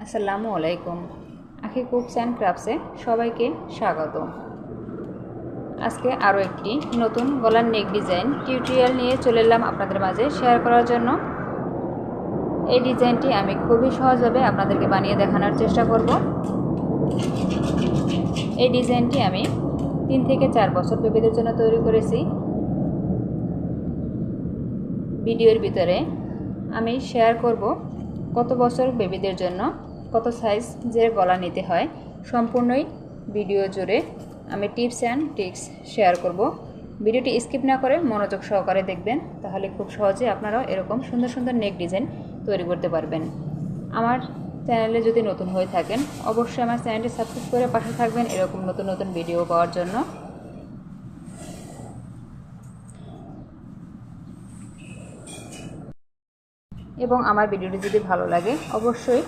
আসসালামু আলাইকুম। আখি কুকস অ্যান্ড ক্রাফটসে সবাইকে স্বাগত। আজকে আরও একটি নতুন গলার নেক ডিজাইন টিউটোরিয়াল নিয়ে চলে এলাম আপনাদের মাঝে শেয়ার করার জন্য। এই ডিজাইনটি আমি খুবই সহজভাবে আপনাদেরকে বানিয়ে দেখানোর চেষ্টা করব। এই ডিজাইনটি আমি 3 থেকে 4 বছর বেবিদের জন্য তৈরি করেছি। ভিডিওর ভিতরে আমি শেয়ার করব কত বছর বেবিদের জন্য কত সাইজের গলা নিতে হয়। সম্পূর্ণই ভিডিও জুড়ে আমি টিপস অ্যান্ড ট্রিক্স শেয়ার করব। ভিডিওটি স্কিপ না করে মনোযোগ সহকারে দেখবেন, তাহলে খুব সহজে আপনারাও এরকম সুন্দর সুন্দর নেক ডিজাইন তৈরি করতে পারবেন। আমার চ্যানেলে যদি নতুন হয়ে থাকেন অবশ্যই আমার চ্যানেলটি সাবস্ক্রাইব করে পাশে থাকবেন এরকম নতুন নতুন ভিডিও পাওয়ার জন্য। এবং আমার ভিডিওটি যদি ভালো লাগে অবশ্যই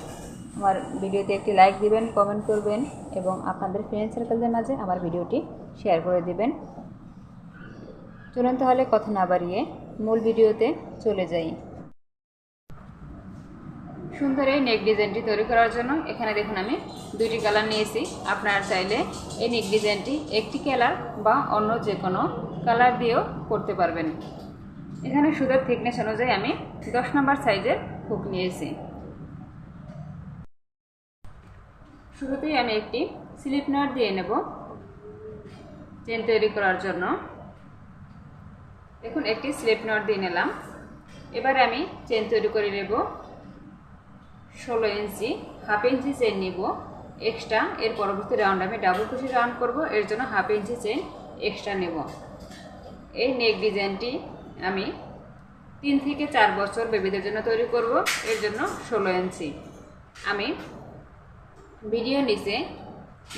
আমার ভিডিওতে একটি লাইক দিবেন, কমেন্ট করবেন এবং আপনাদের ফ্রেন্ড সার্কেলদের মাঝে আমার ভিডিওটি শেয়ার করে দিবেন। চলুন তাহলে কথা না বাড়িয়ে মূল ভিডিওতে চলে যাই। সুন্দর এই নেক ডিজাইনটি তৈরি করার জন্য এখানে দেখুন আমি 2টি কালার নিয়েছি। আপনারা চাইলে এই নেক ডিজাইনটি একটি কালার বা অন্য যে কোনো কালার দিয়েও করতে পারবেন। এখানে সুতার থিকনেস অনুযায়ী আমি 10 নম্বর সাইজের হুক নিয়েছি। শুরুতেই আমি একটি স্লিপ নট দিয়ে নেব চেন তৈরি করার জন্য। দেখুন একটি স্লিপ নট দিয়ে নিলাম। এবারে আমি চেন তৈরি করে নেব 16 ইঞ্চি, হাফ ইঞ্চি চেন নিব এক্সট্রা। এর পরবর্তী রাউন্ড আমি ডাবল ক্রোশে রাউন্ড করব, এর জন্য হাফ ইঞ্চি চেন এক্সট্রা নেব। এই নেক ডিজাইনটি আমি 3 থেকে 4 বছর বেবিদের জন্য তৈরি করব, এর জন্য 16 ইঞ্চি। আমি ভিডিও নিচে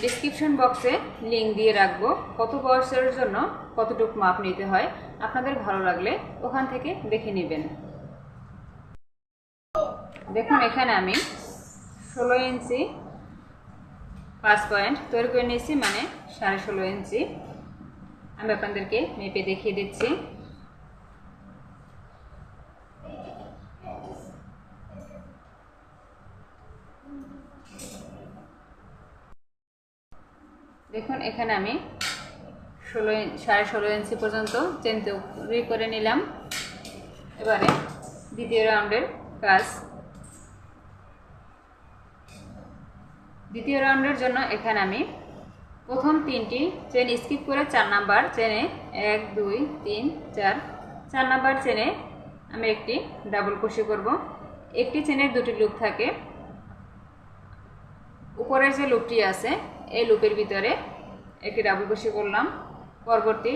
ডেসক্রিপশন বক্সে লিঙ্ক দিয়ে রাখবো কত বয়সের জন্য কতটুকু মাপ নিতে হয়। আপনাদের ভালো লাগলে ওখান থেকে দেখে নেবেন। দেখুন এখানে আমি 16 ইঞ্চি 5 পয়েন্ট তৈরি করে নিয়েছি, মানে 16.5 ইঞ্চি। আমি আপনাদেরকে মেপে দেখিয়ে দিচ্ছি। দেখুন এখানে আমি 16.5 ইঞ্চি পর্যন্ত চেন তৈরি করে নিলাম। এবারে দ্বিতীয় রাউন্ডের কাজ। দ্বিতীয় রাউন্ডের জন্য এখানে আমি প্রথম 3টি চেন স্কিপ করে 4 নাম্বার চেনে 1 2 3 4 নাম্বার চেনে আমি একটি ডাবল ক্রোশে করব। একটি চেনের 2টি লুপ থাকে। উপরের যে লুপটি আছে এই লুপের ভিতরে একটি ডাবল ক্রোশে করলাম। পরবর্তী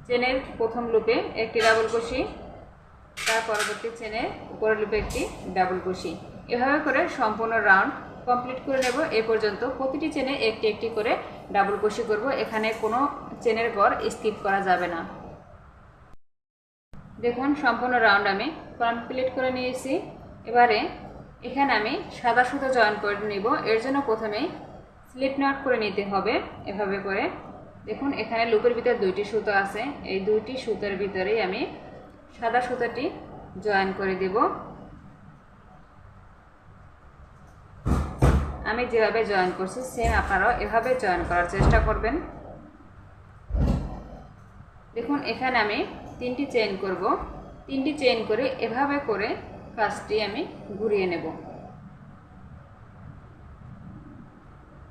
চেনের প্রথম লুপে একটি ডাবল ক্রোশে, তার পরবর্তী চেনের উপরের লুপে একটি ডাবল ক্রোশে। এভাবে করে সম্পূর্ণ রাউন্ড কমপ্লিট করে নেব। এ পর্যন্ত প্রতিটি চেনে একটি একটি করে ডাবল ক্রোশে করব। এখানে কোনো চেনের ঘর স্কিপ করা যাবে না। দেখুন সম্পূর্ণ রাউন্ড আমি কমপ্লিট করে নিয়েছি। এবারে এখানে আমি সাদা সুতো জয়েন করে নেব। এর জন্য প্রথমে স্লিপ নট করে নিতে হবে এভাবে করে। দেখুন এখানে লুপের ভিতরে 2টি সুতো আছে, এই 2টি সুতোর ভিতরেই আমি সাদা সুতোটি জয়েন করে দেব। আমি যেভাবে জয়েন করছি সেম আপনারাও এভাবে জয়েন করার চেষ্টা করবেন। দেখুন এখানে আমি 3টি চেইন করব। 3টি চেইন করে এভাবে করে কাজটি আমি ঘুরিয়ে নেব।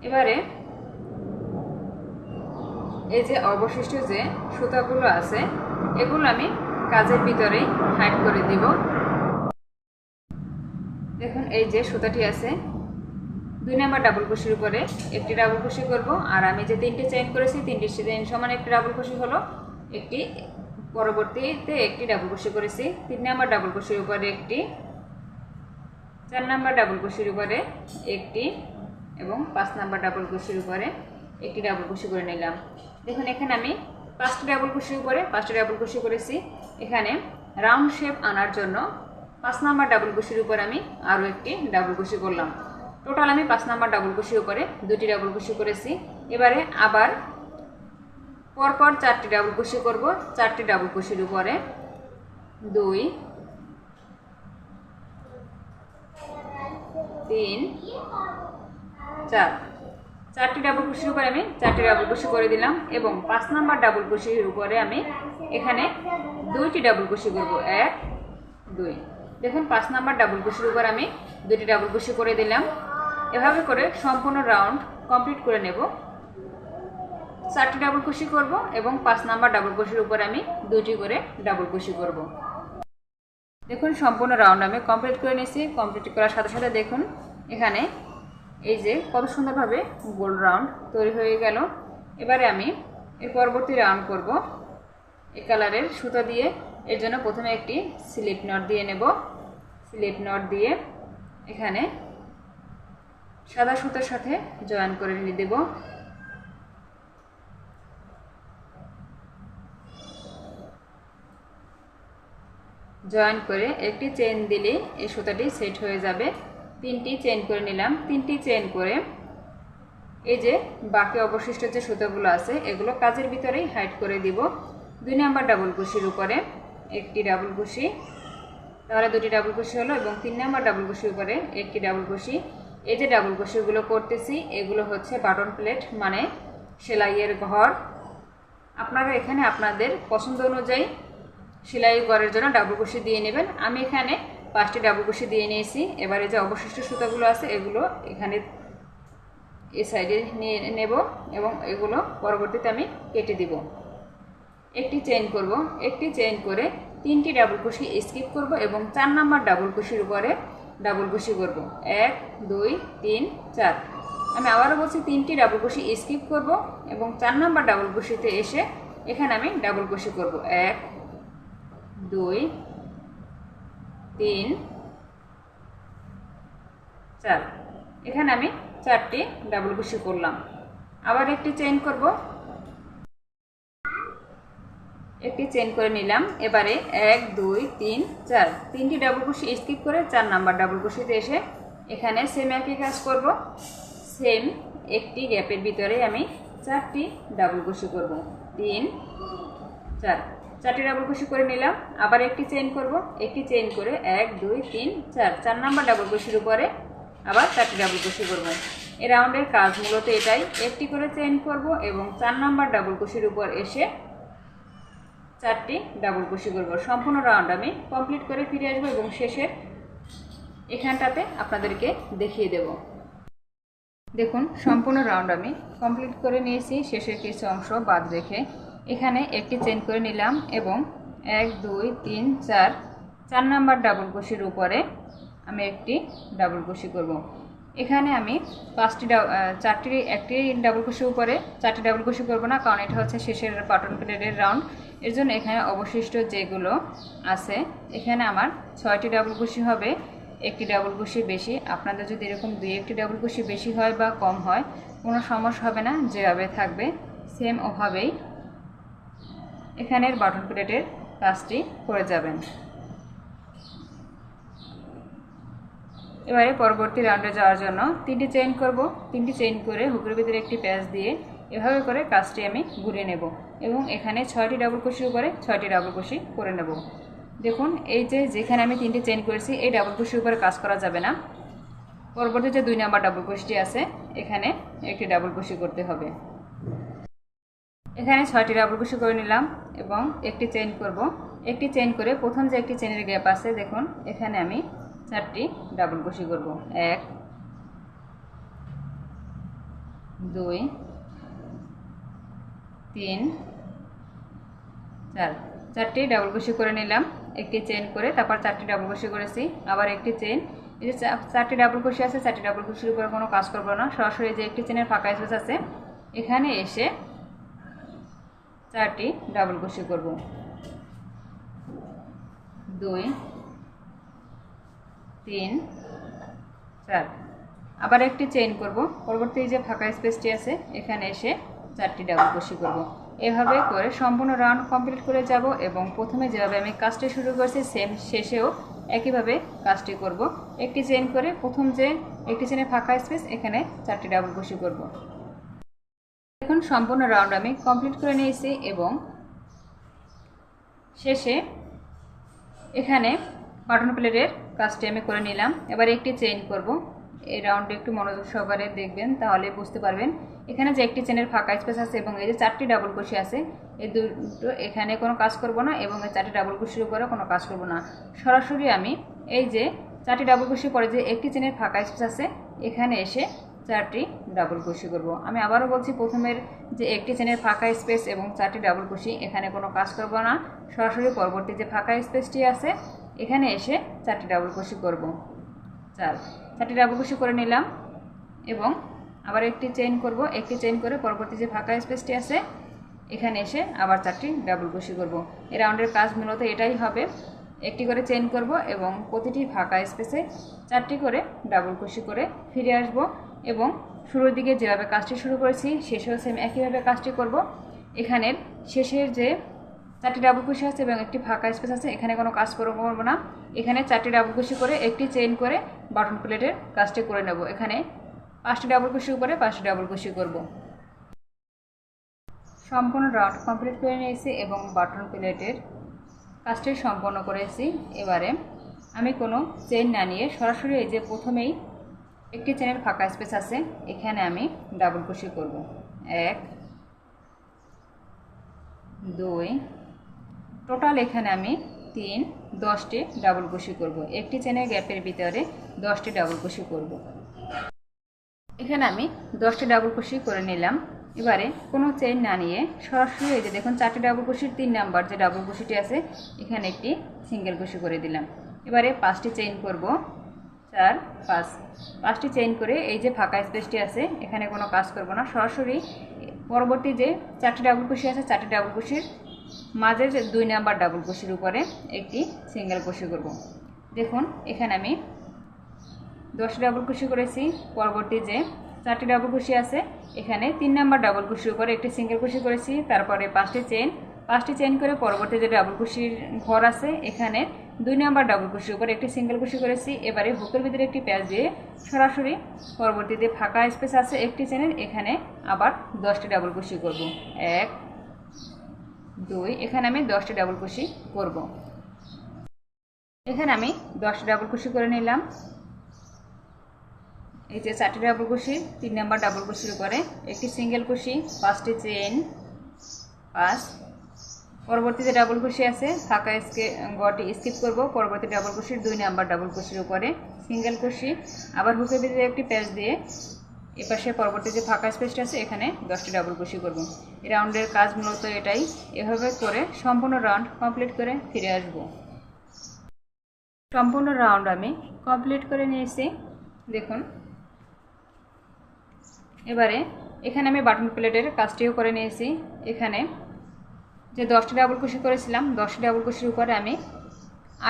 এবারে এই যে অবশিষ্ট যে সুতাগুলো আছে এগুলো আমি কাজের ভিতরেই হাইড করে দিব। দেখুন এই যে সুতাটি আছে 2 নাম্বার ডাবল ক্রোশের উপরে একটি ডাবল ক্রোশে করব। আর আমি যে 3টি চেইন করেছি 3টি চেইন সমান একটি ডাবল ক্রোশে হলো, একটি পরবর্তীতে একটি ডাবল ক্রোশে করেছি। 3 নাম্বার ডাবল ক্রোশের উপরে একটি, 4 নাম্বার ডাবল ক্রোশের উপরে একটি এবং 5 নাম্বার ডাবল ক্রোশের উপরে একটি ডাবল ক্রোশে করে নিলাম। দেখুন এখানে আমি 5টি ডাবল ক্রোশের উপরে 5টি ডাবল ক্রোশে করেছি। এখানে রাউন্ড শেপ আনার জন্য 5 নাম্বার ডাবল ক্রোশের উপরে আমি আরও একটি ডাবল ক্রোশে করলাম। টোটাল আমি 5 নাম্বার ডাবল ক্রোশের উপরে 2টি ডাবল ক্রোশে করেছি। এবারে আবার পরপর 4টি ডাবল ক্রোশে করব। 4টি ডাবল ক্রোশের উপরে 2 3 4 চারটি ডাবল ক্রোশের উপরে আমি 4টি ডাবল ক্রোশে করে দিলাম এবং 5 নাম্বার ডাবল ক্রোশের উপরে আমি এখানে 2টি ডাবল ক্রোশে করব 1 2 দেখুন 5 নাম্বার ডাবল ক্রোশের উপর আমি 2টি ডাবল ক্রোশে করে দিলাম। এভাবে করে সম্পূর্ণ রাউন্ড কমপ্লিট করে নেব। 4টি ডাবল ক্রোশে করব এবং 5 নাম্বার ডাবল ক্রোশের উপর আমি 2টি করে ডাবল ক্রোশে করব। দেখুন সম্পূর্ণ রাউন্ড আমি কমপ্লিট করে নিয়েছি। কমপ্লিট করার সাথে সাথে দেখুন এখানে এই যে কত সুন্দরভাবে গোল রাউন্ড তৈরি হয়ে গেল। এবারে আমি এর পরবর্তী রাউন্ড করব এই কালারের সুতা দিয়ে। এর জন্য প্রথমে একটি স্লিপ নট দিয়ে নেব। স্লিপ নট দিয়ে এখানে সাদা সুতার সাথে জয়েন করে নিয়ে দেব। জয়েন করে একটি চেইন দিলে এই সুতাটি সেট হয়ে যাবে। 3টি চেইন করে নিলাম। 3টি চেইন করে এই যে বাকি অবশিষ্ট যে সুতাগুলো আছে এগুলো কাজের ভিতরেই হাইড করে দিব। 2 নাম্বার ডাবল ক্রোশের উপরে একটি ডাবল ক্রোশে, তাহলে 2টি ডাবল ক্রোশে হলো এবং 3 নাম্বার ডাবল ক্রোশের উপরে একটি ডাবল ক্রোশে। এই যে ডাবল ক্রোশেগুলো করতেছি এগুলো হচ্ছে বাটন প্লেট মানে সেলাইয়ের ঘর। আপনারা এখানে আপনাদের পছন্দ অনুযায়ী সেলাই ঘরের জন্য ডাবল ক্রোশে দিয়ে নেবেন। আমি এখানে 5টি ডাবল ক্রোশে দিয়ে নিয়েছি। এবারে যে অবশিষ্ট সুতাগুলো আছে এগুলো এখানে এই সাইডে নিয়ে নেব এবং এগুলো পরবর্তীতে আমি কেটে দিব। একটি চেইন করব। একটি চেইন করে 3টি ডাবল ক্রোশে স্কিপ করব এবং 4 নাম্বার ডাবল ক্রোশের উপরে ডাবল ক্রোশে করব 1 2 3 4। আমি আবারও বলছি 3টি ডাবল ক্রোশে স্কিপ করব এবং 4 নাম্বার ডাবল ক্রোশেতে এসে এখানে আমি ডাবল ক্রোশে করব 1 2 3 4। এখানে আমি 4টি ডাবল ক্রোশে করলাম। আবার একটি চেইন করব। একটি চেইন করে নিলাম। এবারে 1 2 3 4 3টি ডাবল ক্রোশে স্কিপ করে 4 নাম্বার ডাবল ক্রোশেতে এসে এখানে সেম একই কাজ করব। সেম একটি গ্যাপের ভিতরে আমি 4টি ডাবল ক্রোশে করব 3 4। 4টি ডাবল ক্রোশে করে নিলাম। আবার একটি চেইন করব। একটি চেইন করে 1 2 3 4 4 নাম্বার ডাবল ক্রোশের উপরে আবার 4টি ডাবল ক্রোশে করব। এই রাউন্ডের কাজ মূলত এটাই। একটি করে চেইন করব এবং 4 নাম্বার ডাবল ক্রোশের উপর এসে 4টি ডাবল ক্রোশে করব। সম্পূর্ণ রাউন্ড আমি কমপ্লিট করে ফিরে আসবো এবং শেষের এখানটাতে আপনাদেরকে দেখিয়ে দেব। দেখুন সম্পূর্ণ রাউন্ড আমি কমপ্লিট করে নিয়েছি। শেষের কিছু অংশ বাদ রেখে এখানে একটি চেইন করে নিলাম এবং 1 2 3 4 4 নাম্বার ডাবল ক্রোশের উপরে আমি একটি ডাবল ক্রোশে করব। এখানে আমি 4টি একটি ডাবল ক্রোশের উপরে 4টি ডাবল ক্রোশে করব না, কারণ এটা হচ্ছে শেষের বাটন প্লেটের রাউন্ড। এর জন্য এখানে অবশিষ্ট যেগুলো আছে এখানে আমার 6টি ডাবল ক্রোশে হবে। একটি ডাবল ক্রোশে বেশি। আপনাদের যদি এরকম 2-1টি ডাবল ক্রোশে বেশি হয় বা কম হয় কোনো সমস্যা হবে না, যেভাবে থাকবে সেম ওভাবেই এখানের বাটন প্লেটের কাজটি করে যাবেন। এবারে পরবর্তী রাউন্ডে যাওয়ার জন্য 3টি চেইন করব। 3টি চেইন করে হুকের ভিতরে একটি প্যাচ দিয়ে এভাবে করে কাজটি আমি ঘুরিয়ে নেব এবং এখানে 6টি ডাবল ক্রোশের উপরে 6টি ডাবল ক্রোশে করে নেব। দেখুন এই যেখানে আমি 3টি চেইন করেছি এই ডাবল ক্রোশের উপরে কাজ করা যাবে না। পরবর্তী যে 2 নাম্বার ডাবল ক্রোশটি আছে এখানে একটি ডাবল ক্রোশে করতে হবে। এখানে 6টি ডাবল ক্রোশে করে নিলাম এবং একটি চেইন করব। একটি চেইন করে প্রথম যে একটি চেইনের গ্যাপ আছে দেখুন এখানে আমি 4টি ডাবল ক্রোশে করব 1 2 3 4। 4টি ডাবল ক্রোশে করে নিলাম। একটি চেইন করে তারপর 4টি ডাবল ক্রোশে করেছি। আবার একটি চেইন। এই যে 4টি ডাবল ক্রোশে আছে 4টি ডাবল ক্রোশের উপরে কোনো কাজ করব না, সরাসরি যে একটি চেইনের ফাঁকা স্পেস আছে এখানে এসে 4টি ডাবল ক্রোশে করব 2 3 4। আবার একটি চেইন করব। পরবর্তী যে ফাঁকা স্পেসটি আছে এখানে এসে 4টি ডাবল ক্রোশে করব। এভাবে করে সম্পূর্ণ রাউন্ড কমপ্লিট করে যাব এবং প্রথমে যেভাবে আমি কাজটি শুরু করেছি সেম শেষেও একইভাবে কাজটি করব। একটি চেইন করে প্রথম যে একটি চেইনের ফাঁকা স্পেস এখানে 4টি ডাবল ক্রোশে করব। এখন সম্পূর্ণ রাউন্ড আমি কমপ্লিট করে নিয়েছি এবং শেষে এখানে বাটন প্লেটের কাজটি আমি করে নিলাম। এবার একটি চেইন করব। এই রাউন্ডে একটু মনোযোগ সহকারে দেখবেন, তাহলে বুঝতে পারবেন। এখানে যে একটি চেনের ফাঁকা স্পেস আছে এবং এই যে 4টি ডাবল ক্রোশে আছে, এই দুটো এখানে কোনো কাজ করব না এবং এই 4টি ডাবল ক্রোশের উপরে কোনো কাজ করব না। সরাসরি আমি এই যে 4টি ডাবল ক্রোশে পরে যে একটি চেনের ফাঁকা স্পেস আছে এখানে এসে 4টি ডাবল ক্রোশে করব। আমি আবারও বলছি, প্রথমের যে একটি চেনের ফাঁকা স্পেস এবং 4টি ডাবল ক্রোশে এখানে কোনো কাজ করব না, সরাসরি পরবর্তী যে ফাঁকা স্পেসটি আছে এখানে এসে 4টি ডাবল ক্রোশে করব। 4টি ডাবল ক্রোশে করে নিলাম এবং আবার একটি চেইন করব। একটি চেইন করে পরবর্তী যে ফাঁকা স্পেসটি আছে এখানে এসে আবার 4টি ডাবল ক্রোশে করব। এই রাউন্ডের কাজ মূলত এটাই হবে, একটি করে চেইন করব এবং প্রতিটি ফাঁকা স্পেসে 4টি করে ডাবল ক্রোশে করে ফিরে আসব এবং শুরুর দিকে যেভাবে কাজটি শুরু করেছি শেষেও সেম একইভাবে কাজটি করব। এখানের শেষের যে 4টি ডাবল ক্রোশে আছে এবং একটি ফাঁকা স্পেস আছে এখানে কোনো কাজ করব না। এখানে 4টি ডাবল ক্রোশে করে একটি চেইন করে বাটন প্লেটের কাজটি করে নেব। এখানে 5টি ডাবল ক্রোশে উপরে 5টি ডাবল ক্রোশে করব। সম্পূর্ণ রাউন্ড কমপ্লিট করে নিয়েছি এবং বাটন প্লেটের কাজটি সম্পন্ন করেছি। এবারে আমি কোনো চেইন না নিয়ে সরাসরি এই যে প্রথমেই একটি চেনের ফাঁকা স্পেস আছে এখানে আমি ডাবল ক্রোশে করব। 1 2 টোটাল এখানে আমি 3 10টি ডাবল ক্রোশে করব। একটি চেনের গ্যাপের ভিতরে 10টি ডাবল ক্রোশে করব। এখানে আমি 10টি ডাবল ক্রোশে করে নিলাম। এবারে কোনো চেইন না নিয়ে সরাসরি এই যে দেখুন 4টি ডাবল ক্রোশের 3 নাম্বার যে ডাবল ক্রোশেটি আছে এখানে একটি সিঙ্গেল ক্রোশে করে দিলাম। এবারে 5টি চেইন করব, 4 5 5টি চেইন করে এই যে ফাঁকা স্পেসটি আছে এখানে কোনো কাজ করব না, সরাসরি পরবর্তী যে 4টি ডাবল ক্রোশে আছে 4টি ডাবল ক্রোশের মাঝের যে 2 নাম্বার ডাবল ক্রোশের উপরে একটি সিঙ্গেল ক্রোশে করব। দেখুন এখানে আমি 10টি ডাবল ক্রোশে করেছি। পরবর্তী যে 4টি ডাবল ক্রোশে আছে এখানে 3 নাম্বার ডাবল ক্রোশের উপরে একটি সিঙ্গেল ক্রোশে করেছি। তারপরে 5টি চেইন করে পরবর্তী যে ডাবল ক্রোশের ঘর আছে এখানে 2 নাম্বার ডাবল ক্রোশের উপরে একটি সিঙ্গেল ক্রোশে করেছি। এবারে হুকের ভিতরে একটি প্যাচ দিয়ে সরাসরি পরবর্তীতে ফাঁকা স্পেস আছে একটি চেনের এখানে আবার 10টি ডাবল ক্রোশে করব। 1 2 এখানে আমি 10টি ডাবল ক্রোশে করব। এখানে আমি 10টি ডাবল ক্রোশে করে নিলাম। এই যে 4টি ডাবল ক্রোশে 3 নাম্বার ডাবল ক্রোশের উপরে একটি সিঙ্গেল ক্রোশে, 5টি চেইন 5, পরবর্তী যে ডাবল ক্রোশে আছে ফাঁকা গটি স্কিপ করব। পরবর্তী ডাবল ক্রোশের 2 নাম্বার ডাবল ক্রোশের উপরে সিঙ্গেল ক্রোশে, আবার হুকের ভিতরে একটি প্যাচ দিয়ে এপাশে পরবর্তী যে ফাঁকা স্পেসটা আছে এখানে 10টি ডাবল ক্রোশে করব। এই রাউন্ডের কাজ মূলত এটাই। এভাবে করে সম্পূর্ণ রাউন্ড কমপ্লিট করে ফিরে আসব। সম্পূর্ণ রাউন্ড আমি কমপ্লিট করে নিয়েছি। দেখুন এবারে এখানে আমি বাটন প্লেটের কাজটিও করে নিয়েছি। এখানে যে 10টি ডাবল ক্রোশে করেছিলাম 10টি ডাবল ক্রোশের উপরে আমি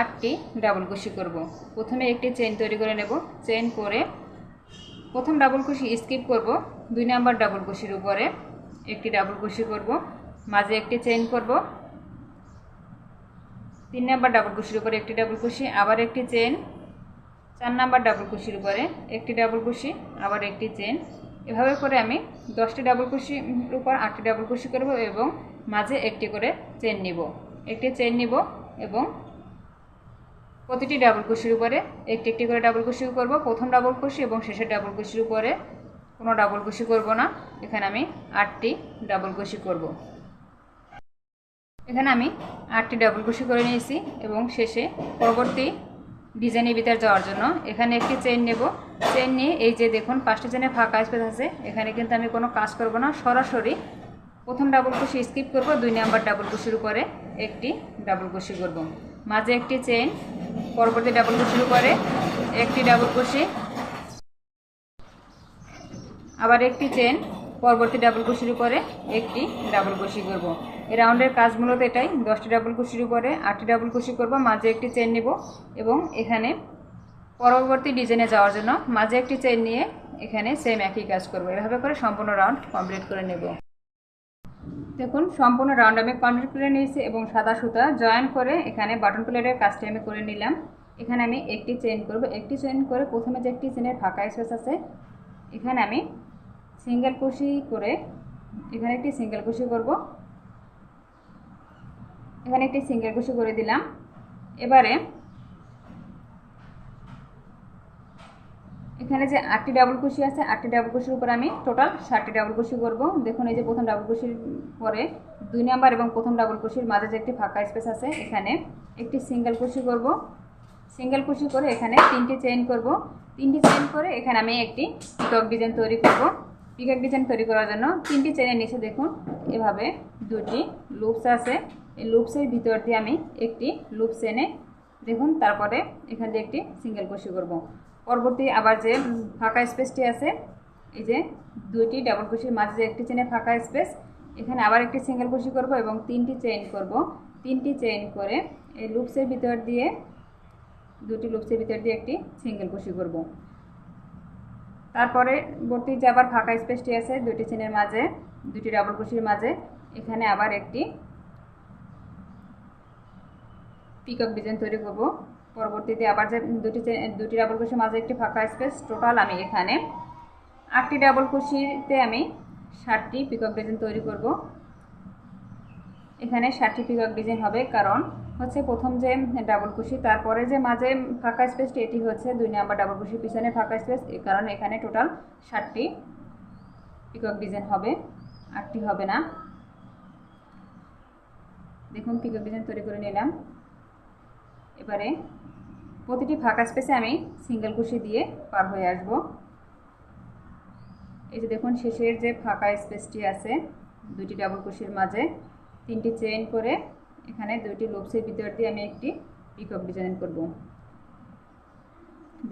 8টি ডাবল ক্রোশে করব। প্রথমে একটি চেইন তৈরি করে নেব, চেইন করে প্রথম ডাবল ক্রোশে স্কিপ করব, 2 নাম্বার ডাবল ক্রোশের উপরে একটি ডাবল ক্রোশে করব, মাঝে একটি চেইন করব, 3 নাম্বার ডাবল ক্রোশের উপরে একটি ডাবল ক্রোশে, আবার একটি চেইন, 4 নাম্বার ডাবল ক্রোশের উপরে একটি ডাবল ক্রোশে, আবার একটি চেইন। এভাবে করে আমি 10টি ডাবল ক্রোশের উপর 8টি ডাবল ক্রোশে করব এবং মাঝে একটি করে চেইন নিব, একটি চেইন নিব এবং প্রতিটি ডাবল ক্রোশের উপরে একটি একটি করে ডাবল ক্রোশে করব। প্রথম ডাবল ক্রোশে এবং শেষের ডাবল ক্রোশের উপরে কোনো ডাবল ক্রোশে করব না। এখানে আমি 8টি ডাবল ক্রোশে করব। এখানে আমি 8টি ডাবল ক্রোশে করে নিয়েছি এবং শেষে পরবর্তী ডিজাইনের ভিতরে যাওয়ার জন্য এখানে একটি চেইন নেব। চেইন নিয়ে এই যে দেখুন 5টি চেনে ফাঁকা স্পেস আছে এখানে কিন্তু আমি কোনো কাজ করব না, সরাসরি প্রথম ডাবল ক্রোশে স্কিপ করব, 2 নাম্বার ডাবল ক্রোশের উপরে একটি ডাবল ক্রোশে করব, মাঝে একটি চেইন, পরবর্তী ডাবল ক্রোশের উপরে একটি ডাবল ক্রোশে, আবার একটি চেইন, পরবর্তী ডাবল ক্রোশের উপরে একটি ডাবল ক্রোশে করব। এই রাউন্ডের কাজ মূলত এটাই। 10টি ডাবল ক্রোশের উপরে 8টি ডাবল ক্রোশে করব, মাঝে একটি চেইন নেব এবং এখানে পরবর্তী ডিজাইনে যাওয়ার জন্য মাঝে একটি চেইন নিয়ে এখানে সেম একই কাজ করব। এভাবে করে সম্পূর্ণ রাউন্ড কমপ্লিট করে নেব। দেখুন সম্পূর্ণ রাউন্ড আমি কমপ্লিট করে নিয়েছি এবং সাদা সুতা জয়েন করে এখানে বাটন প্লেটের কাজটি আমি করে নিলাম। এখানে আমি একটি চেইন করব, একটি চেইন করে প্রথমে যে একটি চেইনের ফাঁকা স্পেস আছে এখানে আমি সিঙ্গেল ক্রোশে করে এখানে একটি সিঙ্গেল ক্রোশে করব, এখানে একটি সিঙ্গেল ক্রোশে করে দিলাম। এবারে এখানে যে 8টি ডাবল কুশি আছে 8টি ডাবল কুশির উপর আমি টোটাল 60টি ডাবল কুশি করব। দেখুন এই যে প্রথম ডাবল কুশির পরে 2 নাম্বার এবং প্রথম ডাবল কুশির মাঝে যে একটি ফাঁকা স্পেস আছে এখানে একটি সিঙ্গেল কুশি করব। সিঙ্গেল কুশি করে এখানে 3টি চেইন করব। 3টি চেইন করে এখানে আমি একটি পিকক ডিজাইন তৈরি করব। পিকক ডিজাইন তৈরি করার জন্য 3টি চেইনের নিচে দেখুন এভাবে 2টি লুপস আছে। এই লুপসের ভিতর দিয়ে আমি একটি লুপস এনে দেখুন তারপরে এখান দিয়ে একটি সিঙ্গেল কুশি করব। পরবর্তী আবার যে ফাঁকা স্পেসটি আছে এই যে 2টি ডাবল কুশির মাঝে যে একটি চেনে ফাঁকা স্পেস এখানে আবার একটি সিঙ্গেল কুশি করব এবং 3টি চেইন করব। 3টি চেইন করে এই লুপসের ভিতর দিয়ে 2টি লুপসের ভিতর দিয়ে একটি সিঙ্গেল কুশি করব। তারপরে বর্তী যে আবার ফাঁকা স্পেসটি আছে 2টি চেনের মাঝে 2টি ডাবল কুশির মাঝে এখানে আবার একটি পিকক ডিজাইন তৈরি করব। পরবর্তীতে আবার যে 2টি ডাবল কুশির মাঝে একটি ফাঁকা স্পেস টোটাল আমি এখানে 8টি ডাবল কুশিতে আমি 60টি পিকক ডিজাইন তৈরি করব। এখানে 60টি পিকক ডিজাইন হবে কারণ হচ্ছে প্রথম যে ডাবল কুশি তারপরে যে মাঝে ফাঁকা স্পেসটি এটি হচ্ছে 2 নাম্বার ডাবল কুশির পিছনে ফাঁকা স্পেস এই কারণে এখানে টোটাল 60টি পিকক ডিজাইন হবে, 8টি হবে না। দেখুন পিকক ডিজাইন তৈরি করে নিলাম। এবারে প্রতিটি ফাঁকা স্পেসে আমি সিঙ্গেল কুশি দিয়ে পার হয়ে আসব। এই যে দেখুন শেষের যে ফাঁকা স্পেসটি আছে 2টি ডাবল কুশির মাঝে 3টি চেইন করে এখানে 2টি লুপসের ভিতর দিয়ে আমি একটি পিকক ডিজাইন করব।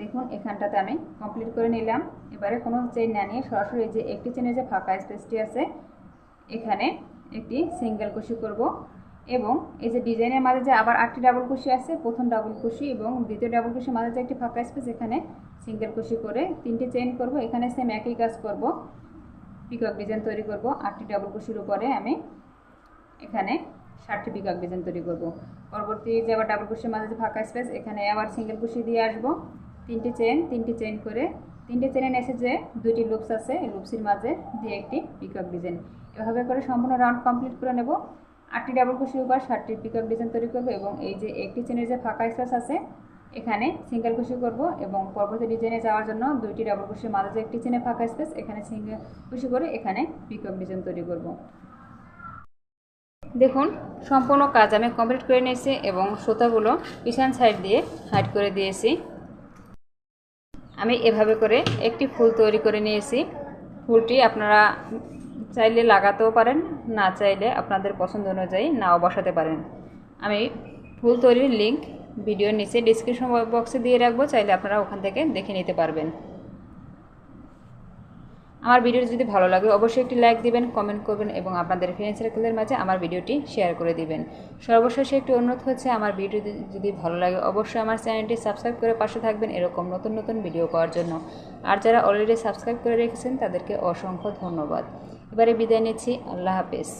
দেখুন এখানটাতে আমি কমপ্লিট করে নিলাম। এবারে কোনো চেইন না নিয়ে সরাসরি যে একটি চেনের যে ফাঁকা স্পেসটি আছে এখানে একটি সিঙ্গেল কুশি করব এবং এই যে ডিজাইনের মাঝে যে আবার 8টি ডাবল কুশি আছে প্রথম ডাবল কুশি এবং দ্বিতীয় ডাবল কুশির মাঝে যে একটি ফাঁকা স্পেস এখানে সিঙ্গেল কুশি করে 3টি চেইন করব। এখানে সেম একই কাজ করব, পিকক ডিজাইন তৈরি করব। 8টি ডাবল কুশির উপরে আমি এখানে 60টি পিকক ডিজাইন তৈরি করব। পরবর্তী যে আবার ডাবল কুশির মাঝে যে ফাঁকা স্পেস এখানে আবার সিঙ্গেল কুশি দিয়ে আসব। 3টি চেইন করে 3টি চেনের নিচে যে 2টি লুপস আছে এই লুপসের মাঝে দিয়ে একটি পিকক ডিজাইন। এভাবে করে সম্পূর্ণ রাউন্ড কমপ্লিট করে নেব। 8টি ডাবল কুশির উপর 60টি পিকক ডিজাইন তৈরি করব এবং এই যে একটি চেনের যে ফাঁকা স্পেস আছে এখানে সিঙ্গেল কুশি করব এবং পরবর্তী ডিজাইনে যাওয়ার জন্য 2টি ডাবল কুশির মাঝে যে একটি চেনে ফাঁকা স্পেস এখানে সিঙ্গেল কুশি করে এখানে পিকক ডিজাইন তৈরি করব। দেখুন সম্পূর্ণ কাজ আমি কমপ্লিট করে নিয়েছি এবং সুতাগুলো পিছন সাইড দিয়ে হাইড করে দিয়েছি। আমি এভাবে করে একটি ফুল তৈরি করে নিয়েছি। ফুলটি আপনারা চাইলে লাগাতেও পারেন, না চাইলে আপনাদের পছন্দ অনুযায়ী নাও বসাতে পারেন। আমি ফুল তৈরির লিঙ্ক ভিডিওর নিচে ডেসক্রিপশন বক্সে দিয়ে রাখবো, চাইলে আপনারা ওখান থেকে দেখে নিতে পারবেন। আমার ভিডিও যদি ভালো লাগে অবশ্যই একটি লাইক দিবেন, কমেন্ট করবেন এবং আপনাদের ফ্রেন্ড সার্কেলের মাঝে আমার ভিডিওটি শেয়ার করে দিবেন। সর্বশেষে একটি অনুরোধ হচ্ছে আমার ভিডিও যদি ভালো লাগে অবশ্যই আমার চ্যানেলটি সাবস্ক্রাইব করে পাশে থাকবেন এরকম নতুন নতুন ভিডিও পাওয়ার জন্য। আর যারা অলরেডি সাবস্ক্রাইব করে রেখেছেন তাদেরকে অসংখ্য ধন্যবাদ। এবারে বিদায় নিচ্ছি, আল্লাহ হাফেজ।